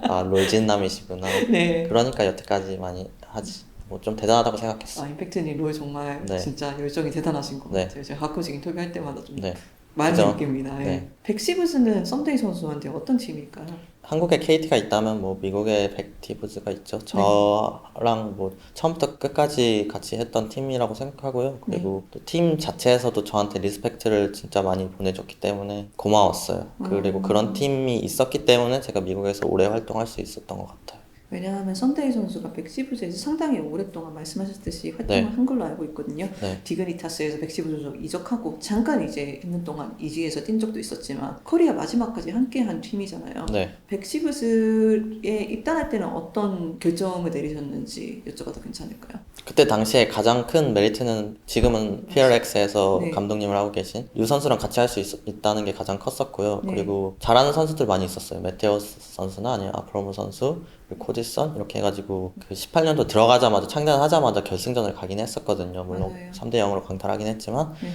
아 롤진남이시구나. 네. 그러니까 여태까지 많이 하지. 뭐 좀 대단하다고 생각했어요. 임팩트님 롤 정말 네. 진짜 열정이 대단하신 것 네. 같아요. 제가 가끔씩 인터뷰할 때마다 좀 네. 많이 그죠? 느낍니다. 예. 네. 백시브즈는 썸데이 선수한테 어떤 팀일까요? 한국에 KT가 있다면 뭐 미국에 백티브즈가 있죠. 저랑 뭐 처음부터 끝까지 같이 했던 팀이라고 생각하고요. 그리고 또 팀 자체에서도 저한테 리스펙트를 진짜 많이 보내줬기 때문에 고마웠어요. 그리고 그런 팀이 있었기 때문에 제가 미국에서 오래 활동할 수 있었던 것 같아요. 왜냐하면 썸데이 선수가 백시브즈에서 상당히 오랫동안 말씀하셨듯이 활동을 네. 한 걸로 알고 있거든요. 네. 디그니타스에서 백시브즈로 이적하고 잠깐 이제 1년 동안 이지에서 뛴 적도 있었지만 코리아 마지막까지 함께한 팀이잖아요. 네. 백시브즈에 입단할 때는 어떤 결정을 내리셨는지 여쭤봐도 괜찮을까요? 그때 당시에 가장 큰 메리트는 지금은 PRX에서 네. 감독님을 하고 계신 유 선수랑 같이 할 수 있다는 게 가장 컸었고요. 네. 그리고 잘하는 선수들 많이 있었어요. 메테오스 선수나 아니면 아프로모 선수, 그리고 코디선 이렇게 해가지고 그 18년도 들어가자마자 창단하자마자 결승전을 가긴 했었거든요. 물론 맞아요. 3대 0으로 강탈하긴 했지만 네.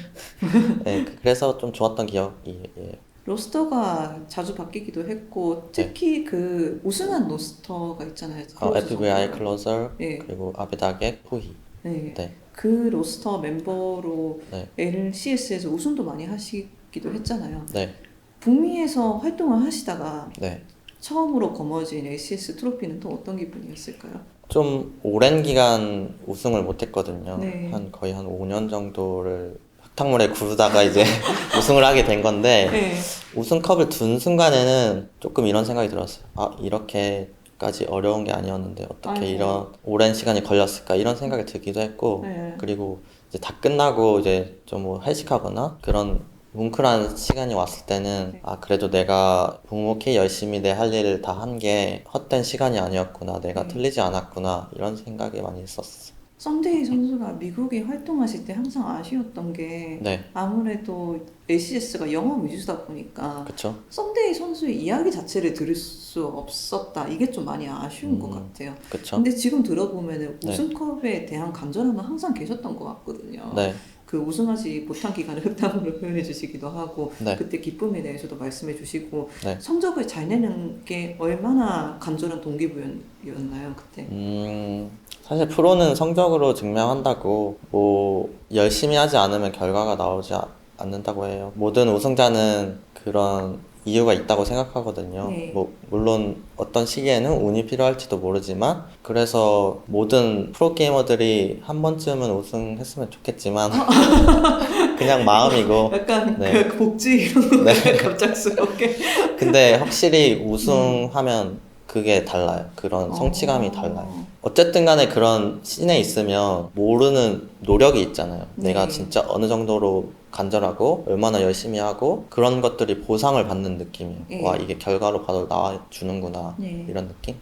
네, 그래서 좀 좋았던 기억이에요. 로스터가 자주 바뀌기도 했고 특히 그 우승한 로스터가 있잖아요. FBI 클로저 네. 그리고 아베다게 후히. 네. 네. 그 로스터 멤버로 네. LCS에서 우승도 많이 하시기도 했잖아요. 네. 북미에서 활동을 하시다가 네. 처음으로 거머쥔 LCS 트로피는 또 어떤 기분이었을까요? 좀 오랜 기간 우승을 못했거든요. 네. 거의 한 5년 정도를 흙탕물에 구르다가 이제 우승을 하게 된 건데 네. 우승컵을 둔 순간에는 조금 이런 생각이 들었어요. 아, 이렇게까지 어려운 게 아니었는데 어떻게 아이고. 이런 오랜 시간이 걸렸을까 이런 생각이 들기도 했고 네. 그리고 이제 다 끝나고 이제 좀 뭐 회식하거나 그런 뭉클한 시간이 왔을 때는 네. 아 그래도 내가 묵묵히 열심히 내 할 일을 다 한 게 헛된 시간이 아니었구나 내가 네. 틀리지 않았구나 이런 생각이 많이 있었어. 썸데이 선수가 미국에 활동하실 때 항상 아쉬웠던 게 네, 아무래도 LCS가 영어 위주다 보니까 그쵸. 썸데이 선수의 이야기 자체를 들을 수 없었다. 이게 좀 많이 아쉬운 것 같아요. 그쵸. 근데 지금 들어보면 네. 우승컵에 대한 간절함은 항상 계셨던 것 같거든요. 네, 그 우승하지 못한 기간을 흑담으로 표현해 주시기도 하고 네. 그때 기쁨에 대해서도 말씀해 주시고 네. 성적을 잘 내는 게 얼마나 간절한 동기부여였나요 그때? 사실 프로는 성적으로 증명한다고 뭐 열심히 하지 않으면 결과가 나오지 않는다고 해요. 모든 우승자는 그런 이유가 있다고 생각하거든요. 네. 뭐 물론 어떤 시기에는 운이 필요할지도 모르지만 그래서 모든 프로게이머들이 한 번쯤은 우승했으면 좋겠지만 그냥 마음이고 약간 네. 그 복지 이런 거 갑작스럽게 근데 확실히 우승하면 그게 달라요. 그런 성취감이 달라요. 어쨌든 간에 그런 씬에 있으면 모르는 노력이 있잖아요. 네. 내가 진짜 어느 정도로 간절하고 얼마나 열심히 하고 그런 것들이 보상을 받는 느낌이에요. 네. 와 이게 결과로 바로 나와주는구나 네. 이런 느낌?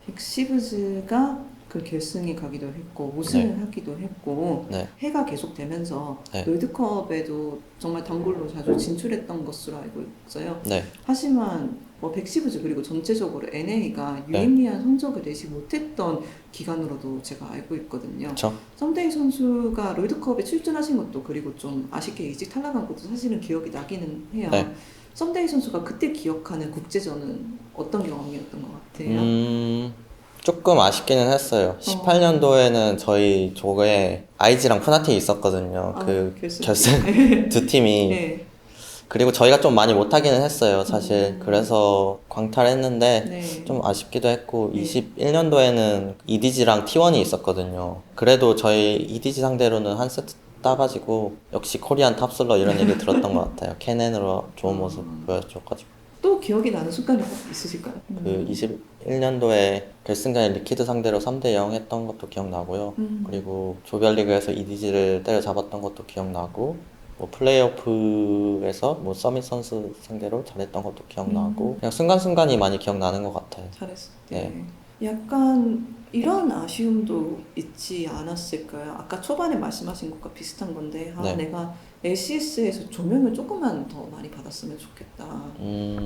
백시브즈가 그 결승에 가기도 했고 우승을 하기도 했고 네. 해가 계속되면서 네. 롤드컵에도 정말 단골로 자주 진출했던 것으로 알고 있어요. 네. 하지만 뭐 백시브즈 그리고 전체적으로 NA가 네. 유의미한 성적을 내지 못했던 기간으로도 제가 알고 있거든요. 그쵸? 썸데이 선수가 롤드컵에 출전하신 것도 그리고 좀 아쉽게 일찍 탈락한 것도 사실은 기억이 나기는 해요. 네. 썸데이 선수가 그때 기억하는 국제전은 어떤 경험이었던 것 같아요? 조금 아쉽기는 했어요. 18년도에는 저희 조에 IG랑 푸나틱이 있었거든요. 그 결승 두 팀이. 네. 그리고 저희가 좀 많이 못하기는 했어요, 사실. 그래서 광탈했는데 네. 좀 아쉽기도 했고, 네. 21년도에는 EDG랑 T1이 있었거든요. 그래도 저희 EDG 상대로는 한 세트 따가지고, 역시 코리안 탑슬러 이런 얘기 들었던 것 같아요. 캐넨으로 좋은 모습 보여줘가지고. 또 기억이 나는 순간이 있으실까요? 그 21년도에 결승전에 리퀴드 상대로 3대0 했던 것도 기억나고요. 그리고 조별리그에서 EDG를 때려잡았던 것도 기억나고, 뭐 플레이오프에서 뭐 서밋 선수 상대로 잘했던 것도 기억나고 그냥 순간순간이 많이 기억나는 것 같아요. 잘했을 때. 약간 이런 아쉬움도 있지 않았을까요? 아까 초반에 말씀하신 것과 비슷한 건데 네. 내가 LCS에서 조명을 조금만 더 많이 받았으면 좋겠다.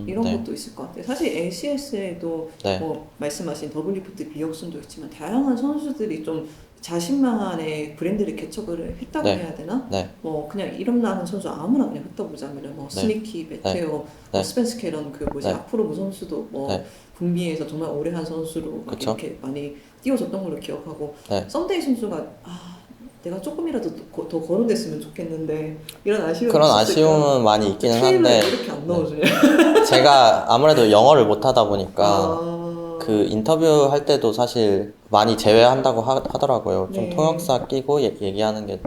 이런 네. 것도 있을 것 같아요. 사실 LCS에도 네. 뭐 말씀하신 WPT 비역순도 있지만 다양한 선수들이 좀 자신만의 브랜드를 개척을 했다고 네. 해야 되나? 네. 뭐 그냥 이름 나는 선수 아무나 그냥 흩어보자면 뭐 네. 스니키, 메테오, 뭐 네. 스펜스 캐런 그 뭐지 네. 앞으로 선수도 뭐 네. 북미에서 정말 오래 한 선수로 막 그쵸. 이렇게 많이 띄워줬던 걸로 기억하고 네. 썸데이 선수가 내가 조금이라도 더 거론됐으면 좋겠는데 이런 아쉬움이 그런 있었을까? 아쉬움은 많이 있기는 트레일러에 한데 이렇게 안 넣어주냐? 제가 아무래도 영어를 못하다 보니까 아, 그 인터뷰 할 때도 사실 많이 제외한다고 하더라고요. 좀 네. 통역사 끼고 얘기하는 게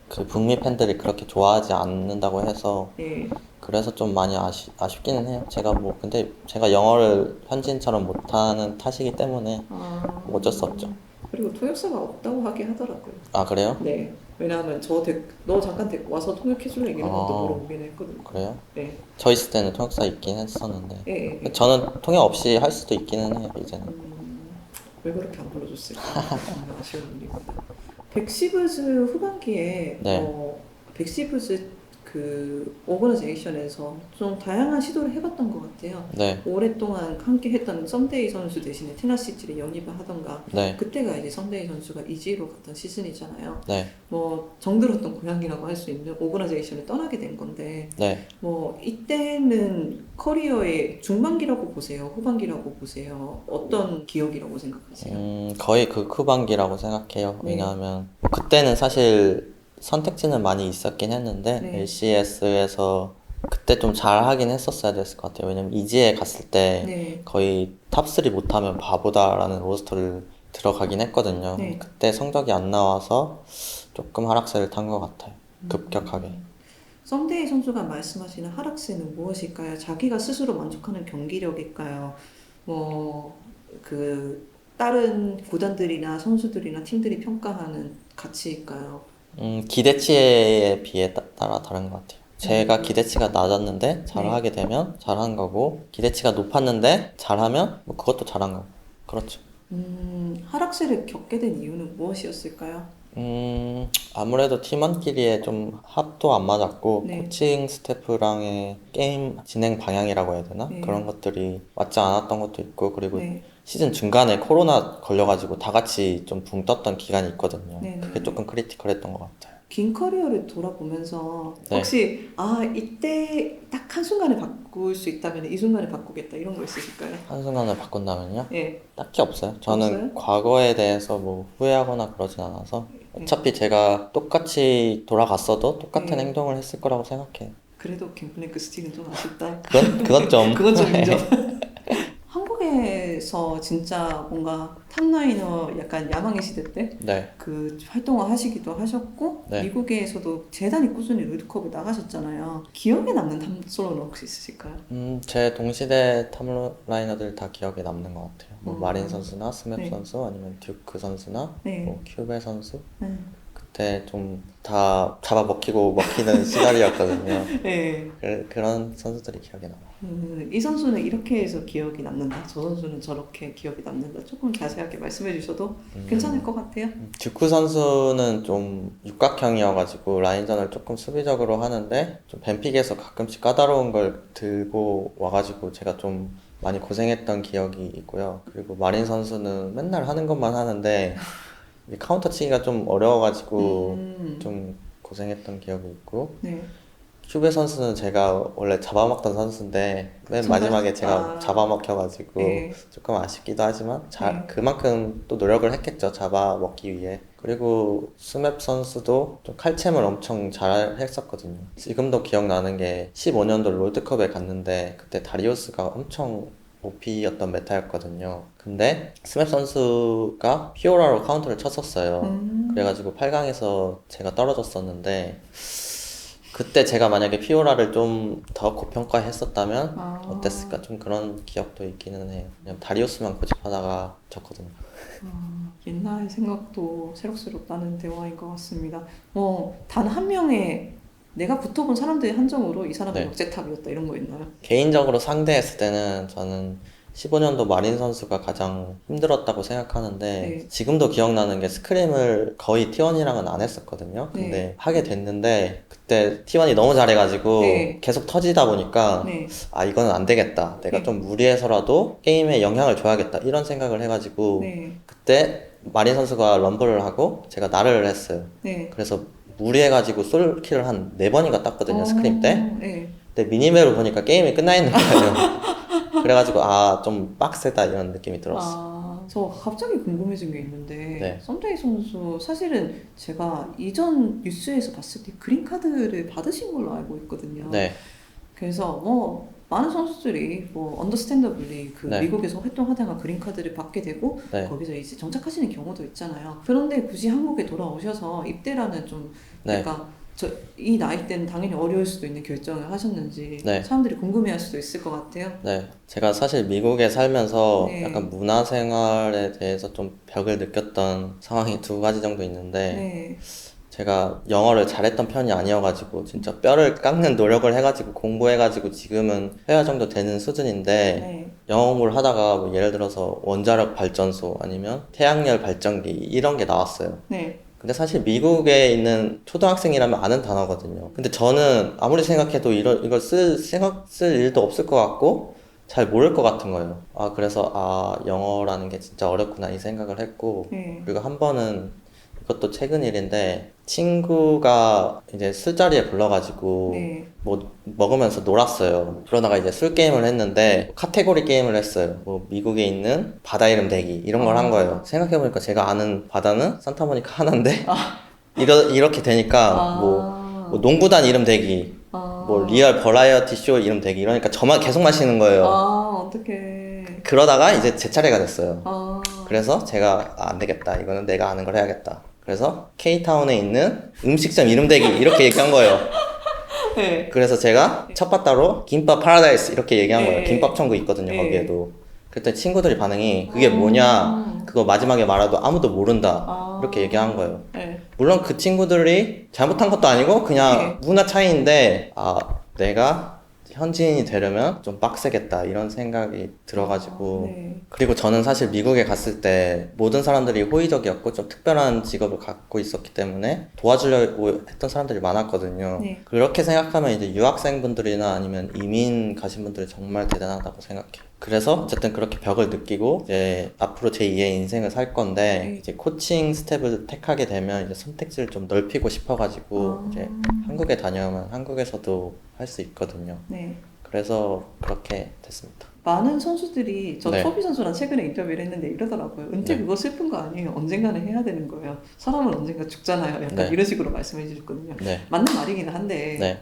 그 북미 팬들이 그렇게 좋아하지 않는다고 해서 예. 그래서 좀 많이 아쉽기는 해요. 제가 뭐 근데 제가 영어를 현지인처럼 못하는 탓이기 때문에 아, 뭐 어쩔 수 없죠. 그리고 통역사가 없다고 하긴 하더라고요. 아 그래요? 네. 왜냐하면 너 잠깐 와서 통역해줄래 이런 것도 아. 물어보긴 했거든요. 그래요? 네. 저 있을 때는 통역사 있긴 했었는데 예, 예. 저는 통역 없이 할 수도 있기는 해요 이제는. 왜 그렇게 안 불러줬을까? 정말 아쉬운 일입니다. 백시브즈 후반기에 네. 백시브즈 그 오거나이제이션에서 좀 다양한 시도를 해봤던 것 같아요. 네. 오랫동안 함께 했던 썸데이 선수 대신에 테나시티를 영입을 하던가 네. 그때가 이제 썸데이 선수가 이지로 갔던 시즌이잖아요. 네. 뭐 정들었던 고향이라고 할 수 있는 오거나이제이션을 떠나게 된 건데 네. 이때는 커리어의 중반기라고 보세요? 후반기라고 보세요? 어떤 기억이라고 생각하세요? 거의 그 후반기라고 생각해요. 네. 왜냐하면 그때는 사실 선택지는 많이 있었긴 했는데 네. LCS에서 그때 좀 잘하긴 했었어야 됐을 것 같아요. 왜냐면 이지에 갔을 때 네. 거의 탑3 못하면 바보다라는 로스터를 들어가긴 했거든요. 네. 그때 성적이 안 나와서 조금 하락세를 탄 것 같아요. 급격하게. 썸데이 선수가 말씀하시는 하락세는 무엇일까요? 자기가 스스로 만족하는 경기력일까요? 다른 구단들이나 선수들이나 팀들이 평가하는 가치일까요? 기대치에 비해 따라 다른 것 같아요. 제가 기대치가 낮았는데 잘하게 되면 잘한 거고, 기대치가 높았는데 잘하면 뭐 그것도 잘한 거고. 그렇죠. 하락세를 겪게 된 이유는 무엇이었을까요? 아무래도 팀원끼리의 좀 합도 안 맞았고, 네. 코칭 스태프랑의 게임 진행 방향이라고 해야 되나? 네. 그런 것들이 맞지 않았던 것도 있고, 그리고 네. 시즌 중간에 코로나 걸려가지고 다 같이 좀 붕 떴던 기간이 있거든요. 네, 그게 네, 조금 크리티컬했던 것 같아요. 긴 커리어를 돌아보면서 네. 혹시 이때 딱 한순간에 바꿀 수 있다면 이 순간에 바꾸겠다 이런 거 있으실까요? 한순간을 바꾼다면요? 예. 딱히 없어요. 저는 없어요? 과거에 대해서 뭐 후회하거나 그러진 않아서 어차피 제가 똑같이 돌아갔어도 똑같은 네. 행동을 했을 거라고 생각해요. 그래도 갱플랭크 스틸은 좀 아쉽다. 그건 좀 그건 좀 인정. 한국에서 진짜 뭔가 탑라이너 약간 야망의 시대 때 네. 그 활동을 하시기도 하셨고 네. 미국에서도 대단히 꾸준히 롤드컵을 나가셨잖아요. 기억에 남는 탑솔로는 혹시 있으실까요? 제 동시대 탑라이너들 다 기억에 남는 것 같아요. 뭐 마린 선수나 스맵 네. 선수 아니면 듀크 선수나 네. 뭐 큐베 선수 네. 그때 좀 다 잡아먹히고 먹히는 시절이었거든요. 네. 그런 선수들이 기억에 남아요. 이 선수는 이렇게 해서 기억이 남는다. 저 선수는 저렇게 기억이 남는다. 조금 자세하게 말씀해 주셔도 괜찮을 것 같아요. 듀크 선수는 좀 육각형이어가지고 라인전을 조금 수비적으로 하는데 좀 뱀픽에서 가끔씩 까다로운 걸 들고 와가지고 제가 좀 많이 고생했던 기억이 있고요. 그리고 마린 선수는 맨날 하는 것만 하는데 이게 카운터 치기가 좀 어려워가지고 좀 고생했던 기억이 있고 네. 큐베 선수는 제가 원래 잡아먹던 선수인데 맨 정말? 마지막에 제가 잡아먹혀가지고 네. 조금 아쉽기도 하지만 네. 그만큼 또 노력을 했겠죠, 잡아먹기 위해. 그리고 스맵 선수도 좀 칼챔을 엄청 잘 했었거든요. 지금도 기억나는 게 15년도 롤드컵에 갔는데 그때 다리우스가 엄청 OP였던 메타였거든요. 근데 스맵 선수가 피오라로 카운터를 쳤었어요. 그래가지고 8강에서 제가 떨어졌었는데 그때 제가 만약에 피오라를 좀 더 고평가했었다면 어땠을까? 좀 그런 기억도 있기는 해요. 그냥 다리우스만 고집하다가 졌거든요. 옛날 생각도 새록새록 나는 대화인 것 같습니다. 단 한 명의 내가 붙어본 사람들의 한정으로 이 사람은 네. 역제탑이었다 이런 거 있나요? 개인적으로 상대했을 때는 저는 15년도 마린 선수가 가장 힘들었다고 생각하는데 네. 지금도 기억나는 게 스크림을 거의 T1이랑은 안 했었거든요. 근데 네. 하게 됐는데 그때 T1이 너무 잘해가지고 네. 계속 터지다 보니까 네. 이거는 안 되겠다. 내가 네. 좀 무리해서라도 게임에 영향을 줘야겠다. 이런 생각을 해가지고 네. 그때 마린 선수가 럼블을 하고 제가 나를 했어요. 네. 그래서 무리해가지고 솔킬을 한 4번인가 땄거든요. 스크림 때. 네. 근데 미니맵을 보니까 게임이 끝나 있는 거예요. 그래가지고 좀 빡세다 이런 느낌이 들었어. 저 갑자기 궁금해진 게 있는데 네. 썸데이 선수 사실은 제가 이전 뉴스에서 봤을 때 그린카드를 받으신 걸로 알고 있거든요. 네. 그래서 뭐 많은 선수들이 뭐 언더스탠더블리 그 네. 미국에서 활동하다가 그린카드를 받게 되고 네. 거기서 이제 정착하시는 경우도 있잖아요. 그런데 굳이 한국에 돌아오셔서 입대라는 좀 네. 약간 이 나이 때는 당연히 어려울 수도 있는 결정을 하셨는지 네. 사람들이 궁금해할 수도 있을 것 같아요. 네. 제가 사실 미국에 살면서 네. 약간 문화생활에 대해서 좀 벽을 느꼈던 상황이 두 가지 정도 있는데 네. 제가 영어를 잘했던 편이 아니어가지고 진짜 뼈를 깎는 노력을 해가지고 공부해가지고 지금은 회화 정도 되는 수준인데 네. 영어 공부를 하다가 뭐 예를 들어서 원자력 발전소 아니면 태양열 발전기 이런 게 나왔어요. 네. 근데 사실 미국에 있는 초등학생이라면 아는 단어거든요. 근데 저는 아무리 생각해도 이걸 쓸 일도 없을 것 같고 잘 모를 것 같은 거예요. 그래서 영어라는 게 진짜 어렵구나 이 생각을 했고 네. 그리고 한 번은 이것도 최근 일인데 친구가 이제 술자리에 불러가지고 네. 뭐 먹으면서 놀았어요. 그러다가 이제 술 게임을 했는데 카테고리 게임을 했어요. 뭐 미국에 있는 바다 이름 대기 이런 걸 한 거예요. 생각해보니까 제가 아는 바다는 산타모니카 하나인데 이렇게 되니까 뭐 농구단 이름 대기 뭐 리얼 버라이어티 쇼 이름 대기 이러니까 저만 계속 마시는 거예요. 어떡해. 그러다가 이제 제 차례가 됐어요. 아. 그래서 제가 안 되겠다. 이거는 내가 아는 걸 해야겠다. 그래서 K타운에 있는 음식점 이름 대기 이렇게 얘기한 거예요. 네. 그래서 제가 첫 바따로 김밥 파라다이스 이렇게 얘기한 네. 거예요. 김밥 천국 있거든요. 네. 거기에도. 그때 친구들이 반응이 그게 뭐냐 그거 마지막에 말해도 아무도 모른다 이렇게 얘기한 거예요. 네. 물론 그 친구들이 잘못한 것도 아니고 그냥 문화 차이인데 내가 현지인이 되려면 좀 빡세겠다 이런 생각이 들어가지고 네. 그리고 저는 사실 미국에 갔을 때 모든 사람들이 호의적이었고 좀 특별한 직업을 갖고 있었기 때문에 도와주려고 했던 사람들이 많았거든요. 네. 그렇게 생각하면 이제 유학생분들이나 아니면 이민 가신 분들이 정말 대단하다고 생각해요. 그래서 어쨌든 그렇게 벽을 느끼고 이제 앞으로 제 2의 인생을 살 건데 네. 이제 코칭 스텝을 택하게 되면 이제 선택지를 좀 넓히고 싶어가지고 이제 한국에 다녀오면 한국에서도 할 수 있거든요. 네. 그래서 그렇게 됐습니다. 많은 선수들이 저 네. 초비 선수랑 최근에 인터뷰를 했는데 이러더라고요. 은퇴 네. 그거 슬픈 거 아니에요. 언젠가는 해야 되는 거예요. 사람은 언젠가 죽잖아요. 약간 네. 이런 식으로 말씀해 주셨거든요. 네. 맞는 말이긴 한데 네.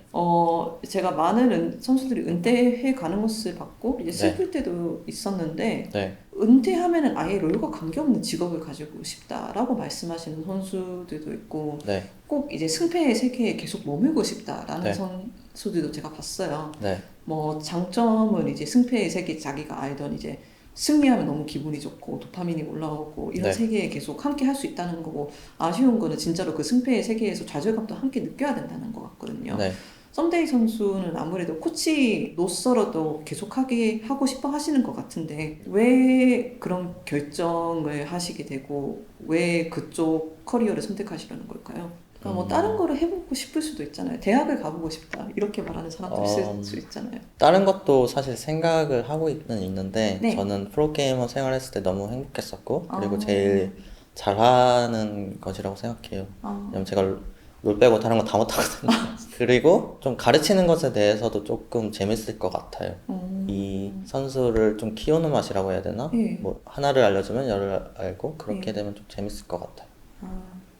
제가 많은 선수들이 은퇴해 가는 것을 봤고 이제 슬플 네. 때도 있었는데 네. 은퇴하면은 아예 롤과 관계없는 직업을 가지고 싶다라고 말씀하시는 선수들도 있고 네. 꼭 이제 승패의 세계에 계속 머물고 싶다라는 네. 선수들도 제가 봤어요. 네. 뭐 장점은 이제 승패의 세계 자기가 알던 이제 승리하면 너무 기분이 좋고 도파민이 올라오고 이런 네. 세계에 계속 함께 할 수 있다는 거고 아쉬운 거는 진짜로 그 승패의 세계에서 좌절감도 함께 느껴야 된다는 것 같거든요. 네. 썸데이 선수는 아무래도 코치로서도 계속하게 하고 싶어 하시는 것 같은데 왜 그런 결정을 하시게 되고 왜 그쪽 커리어를 선택하시려는 걸까요? 그러니까 뭐 다른 거를 해보고 싶을 수도 있잖아요. 대학을 가보고 싶다 이렇게 말하는 사람도 있을 수 있잖아요. 다른 것도 사실 생각을 하고 있는데 네. 저는 프로게이머 생활했을 때 너무 행복했었고 그리고 아. 제일 잘하는 것이라고 생각해요. 왜냐면 제가 롤 빼고 다른 거 다 못하거든요. 그리고 좀 가르치는 것에 대해서도 조금 재밌을 것 같아요. 이 선수를 좀 키우는 맛이라고 해야 되나? 네. 뭐 하나를 알려주면 열을 알고 그렇게 네. 되면 좀 재밌을 것 같아요.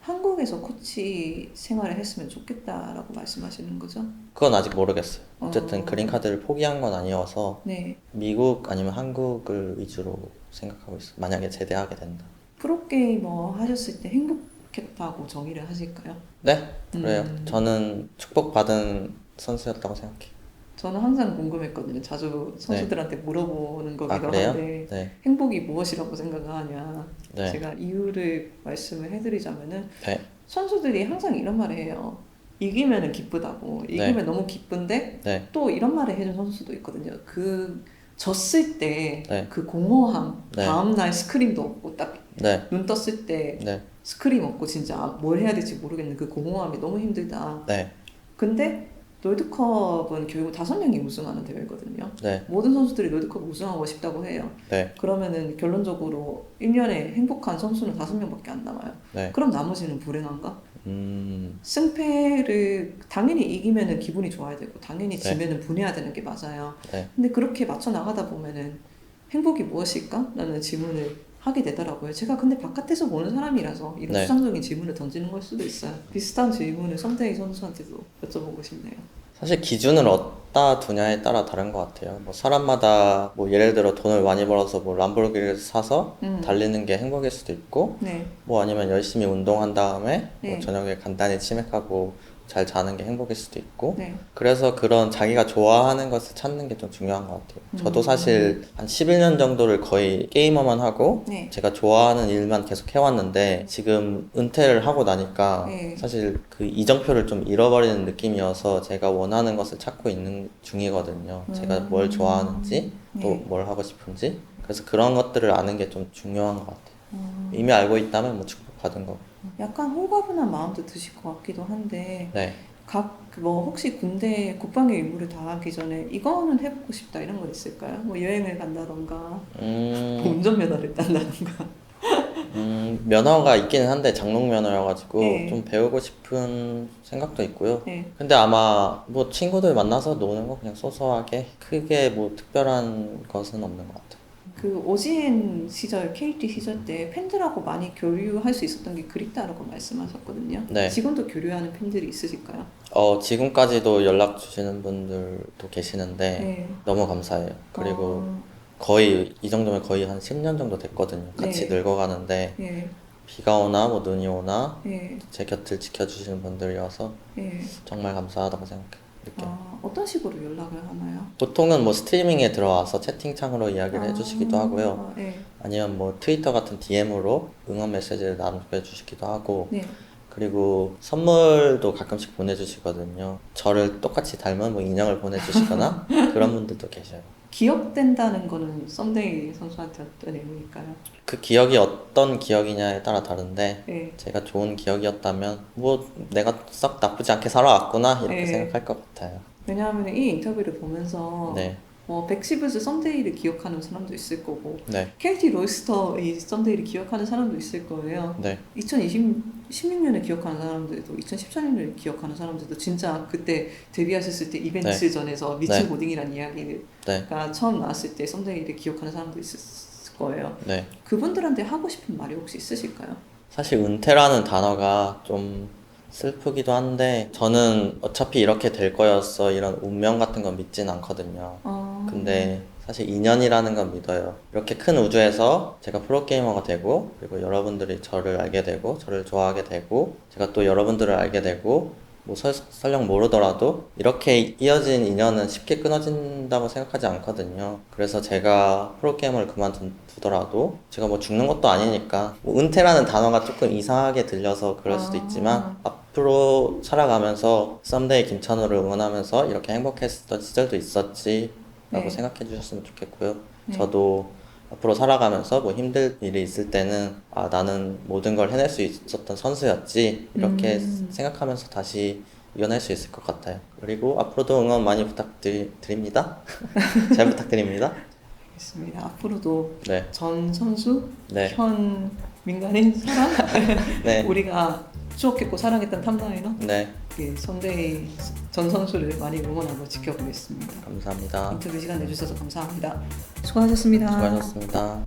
한국에서 코치 생활을 했으면 좋겠다라고 말씀하시는 거죠? 그건 아직 모르겠어요. 어쨌든 어. 그린카드를 포기한 건 아니어서 네. 미국 아니면 한국을 위주로 생각하고 있어요. 만약에 제대하게 된다. 프로게이머 하셨을 때 행복했다고 정의를 하실까요? 네, 그래요. 저는 축복받은 선수였다고 생각해요. 저는 항상 궁금했거든요. 자주 선수들한테 물어보는 거기도 그래요? 한데 네, 행복이 무엇이라고 생각하냐. 네, 제가 이유를 말씀을 해드리자면은 네, 선수들이 항상 이런 말을 해요. 이기면은 기쁘다고. 이기면 네. 너무 기쁜데 네, 또 이런 말을 해준 선수도 있거든요. 그 졌을 때 네. 그 공허함, 네. 다음날 스크림도 없고 딱 네, 눈 떴을 때 네, 스크림 없고 진짜 뭘 해야 될지 모르겠는 그 공허함이 너무 힘들다. 네, 근데 롤드컵은 결국 5명이 우승하는 대회거든요. 네, 모든 선수들이 롤드컵 우승하고 싶다고 해요. 네, 그러면은 결론적으로 1년에 행복한 선수는 5명밖에 안 남아요. 네. 그럼 나머지는 불행한가? 음, 승패를 당연히 이기면은 기분이 좋아야 되고 당연히 네. 지면은 분해야 되는 게 맞아요. 네, 근데 그렇게 맞춰 나가다 보면은 행복이 무엇일까? 라는 질문을 하게 되더라고요. 제가 근데 바깥에서 보는 사람이라서 이런 네. 추상적인 질문을 던지는 걸 수도 있어요. 비슷한 질문을 썸데이 선수한테도 여쭤보고 싶네요. 사실 기준을 어디다 두냐에 따라 다른 것 같아요. 뭐 사람마다 뭐 예를 들어 돈을 많이 벌어서 뭐 람보르기니를 사서 달리는 게 행복일 수도 있고, 네. 뭐 아니면 열심히 운동한 다음에 네. 뭐 저녁에 간단히 치맥하고 잘 자는 게 행복일 수도 있고, 네. 그래서 그런 자기가 좋아하는 것을 찾는 게 좀 중요한 것 같아요. 저도 사실 한 11년 정도를 거의 게이머만 하고 네. 제가 좋아하는 일만 계속 해왔는데, 지금 은퇴를 하고 나니까 네. 사실 그 이정표를 좀 잃어버리는 느낌이어서 제가 원하는 것을 찾고 있는 중이거든요. 제가 뭘 좋아하는지 또 네. 뭘 하고 싶은지. 그래서 그런 것들을 아는 게 좀 중요한 것 같아요. 이미 알고 있다면 뭐 축복받은 거고. 약간 홀가분한 마음도 드실 것 같기도 한데 네. 뭐 혹시 군대 국방의 의무를 다하기 전에 이거는 해보고 싶다 이런 거 있을까요? 뭐 여행을 간다던가 뭐 운전면허를 딴다던가. 면허가 있기는 한데 장롱 면허여가지고 네. 좀 배우고 싶은 생각도 있고요. 네. 근데 아마 뭐 친구들 만나서 노는 거 그냥 소소하게 크게 뭐 특별한 것은 없는 것 같아요. 그 OGN 시절, KT 시절 때 팬들하고 많이 교류할 수 있었던 게 그립다라고 말씀하셨거든요. 네. 지금도 교류하는 팬들이 있으실까요? 지금까지도 연락 주시는 분들도 계시는데 네. 너무 감사해요. 그리고 거의 이 정도면 거의 한 10년 정도 됐거든요. 같이 네. 늙어가는데 예. 비가 오나 뭐 눈이 오나 예. 제 곁을 지켜주시는 분들이어서 예. 정말 감사하다고 생각해요. 어떤 식으로 연락을 하나요? 보통은 뭐 스트리밍에 들어와서 채팅창으로 이야기를 해주시기도 하고요. 예. 아니면 뭐 트위터 같은 DM으로 응원 메시지를 남겨주시기도 하고, 네. 그리고 선물도 가끔씩 보내주시거든요. 저를 똑같이 닮은 뭐 인형을 보내주시거나 그런 분들도 계셔요. 기억된다는 거는 썸데이 선수한테 어떤 의미일까요? 그 기억이 어떤 기억이냐에 따라 다른데, 네. 제가 좋은 기억이었다면 뭐 내가 썩 나쁘지 않게 살아왔구나 이렇게 네. 생각할 것 같아요. 왜냐하면 이 인터뷰를 보면서 네, 백시브스 썸데이를 기억하는 사람도 있을 거고 네, KT 로이스터 이 썸데이를 기억하는 사람도 있을 거예요. 네, 2016년을 기억하는 사람들도 2014년을 기억하는 사람들도 진짜 그때 데뷔하셨을 때 이벤트전에서 미친 네. 고딩이라는 이야기가 네, 처음 나왔을 때 썸데이를 기억하는 사람도 있을 거예요. 네. 그분들한테 하고 싶은 말이 혹시 있으실까요? 사실 은퇴라는 단어가 좀 슬프기도 한데, 저는 어차피 이렇게 될 거였어 이런 운명 같은 건 믿진 않거든요. 근데 사실 인연이라는 건 믿어요. 이렇게 큰 우주에서 제가 프로게이머가 되고, 그리고 여러분들이 저를 알게 되고 저를 좋아하게 되고, 제가 또 여러분들을 알게 되고, 뭐 설령 모르더라도 이렇게 이어진 인연은 쉽게 끊어진다고 생각하지 않거든요. 그래서 제가 프로게이머를 그만두더라도 제가 뭐 죽는 것도 아니니까, 뭐 은퇴라는 단어가 조금 이상하게 들려서 그럴 수도 있지만, 앞으로 살아가면서 썸데이 김찬호를 응원하면서 이렇게 행복했던 시절도 있었지 라고 네. 생각해 주셨으면 좋겠고요. 네. 저도 앞으로 살아가면서 뭐 힘들 일이 있을 때는 나는 모든 걸 해낼 수 있었던 선수였지 이렇게 생각하면서 다시 이겨낼 수 있을 것 같아요. 그리고 앞으로도 응원 많이 부탁드립니다. 잘 부탁드립니다. 알겠습니다. 앞으로도 네, 전 선수, 네. 현 민간인 사람, 네, 우리가 추억했고 사랑했던 탑라이너 네, 썸데이 전 선수를 많이 응원하고 지켜보겠습니다. 감사합니다. 인터뷰 시간 내주셔서 감사합니다. 수고하셨습니다. 수고하셨습니다.